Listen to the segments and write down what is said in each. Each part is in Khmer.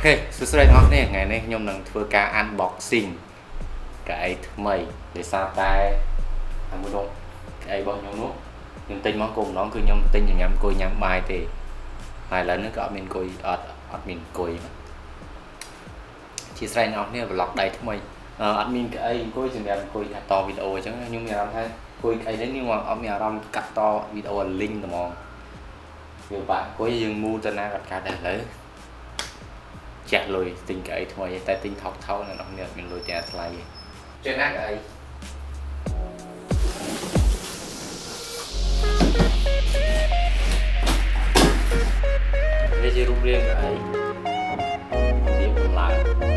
សួស្តីអ្នកនរថ្ងៃនេះខ្ញុំនឹងធ្វើការ unboxing កៅអីថ្មីដោយសារតែមួយនោះកៅអីរបស់ខ្ញុំនោះខ្ញុំទិញមកគោលម្ដងគឺខ្ញុំទិញញ៉ាំអង្គុយញ៉ាំបាយទេហើយឥឡូវនេះក៏អត់មានអង្គុយអត់មានអង្គុយជាស្រ័យអ្នកនរ vlog ដៃថ្មីអត់មានកៅអីអង្គុយសម្រាប់អង្គុយកាត់តវីដេអូអញ្ចឹងខ្ញុំមានអារម្មណ៍ថាអង្គុយកៅអីនេះខ្ញុំអត់មានអារម្មណ៍កាត់តវីដេអូ link ហ្មងវាបាក់អង្គុយយើងមូលទៅណាកាត់ដែរឥឡូវចាក់លុយទិញកៅអីថ្មីតែទិញថោកៗអ្នកនរអត់មានលុយតែថ្លៃចេះណាកៅអីនេះជារូបរាងកៅអីវាបន្លែ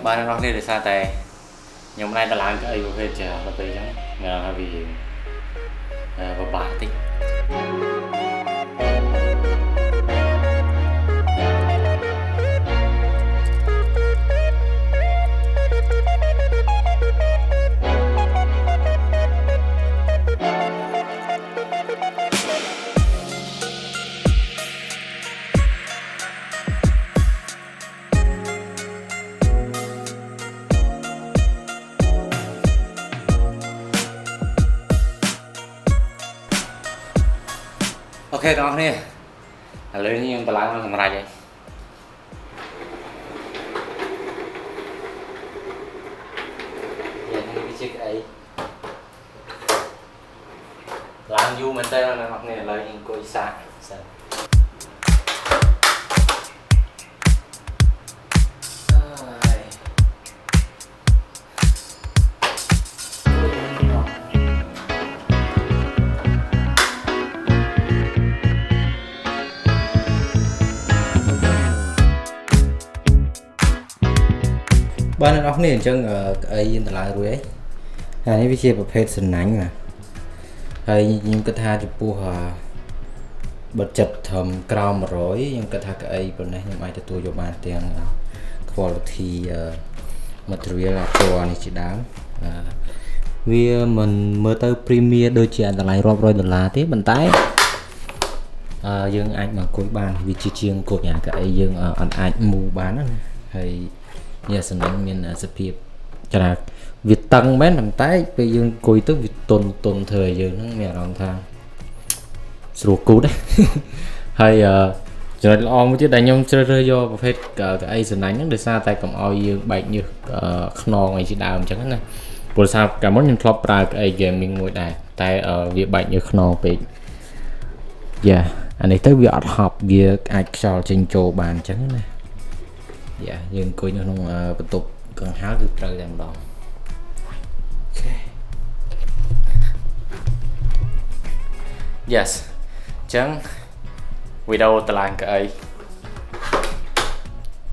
បានអ្នកនរនេះដោយសារតែខ្ញុំមិនដែរឡើងកៅអីប្រភេទចាដល់ពេលអញ្ចឹងហើយវាពិបាកតិចអូខេបងប្អូនឥឡូវនេះខ្ញុំទៅឡើងមកសម្រាប់ហើយនេះវាជាអីឡើងយូរមែនតើបងប្អូនឥឡូវខ្ញុំអង្គុយសាកសិនបានអ្នកនរគ្នាអញ្ចឹងអីយើងទៅឡើងរួចហើយនេះវាជាប្រភេទសំណាញ់ណាហើយខ្ញុំគិតថាចំពោះបិទចិត្តត្រឹមក្រោម100ខ្ញុំគិតថាកៅអីប៉ុណ្ណេះខ្ញុំអាចទទួលយកបានទាំង quality material ពណ៌នេះជាដើមវាមិនមើលទៅ premium ដូចជាតម្លៃរាប់រយដុល្លារទេប៉ុន្តែយើងអាចមកអង្គុយបានវាជាជាងគប់យ៉ាងកៅអីយើងអត់អាចមូបានណាហើយនេះសំណាញ់មានសភាពច្រើនវាតឹងមែនប៉ុន្តែពេលយើងអង្គុយទៅវាទន់ធ្វើឲ្យយើងហ្នឹងមានអារម្មណ៍ថាស្រួលគូតហើយចំណុចល្អមួយទៀតដែលខ្ញុំជ្រើសរើសយកប្រភេទកៅអីសំណាញ់ហ្នឹងដោយសារតែកុំឲ្យយើងបែកញើសខ្នងអីជាដើមអញ្ចឹងណាព្រោះសារកាលមុនខ្ញុំធ្លាប់ប្រើកៅអី gaming មួយដែរតែវាបែកញើសខ្នងពេកយ៉ាអានេះទៅវាអត់ហប់វាអាចខ្យល់ចេញចូលបានអញ្ចឹងណាយើងអង្គុយនៅក្នុងបន្ទប់កង្ហារគឺត្រូវតែម្ដងអូខេ Yes អញ្ចឹងវីដេអូតឡើងកៅអី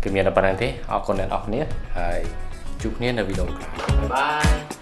គឺមានតែប៉ុណ្្នឹងទេអរគុណអ្នកនរគ្នាហើយជួបគ្នានៅវីដេអូក្រោយបាយ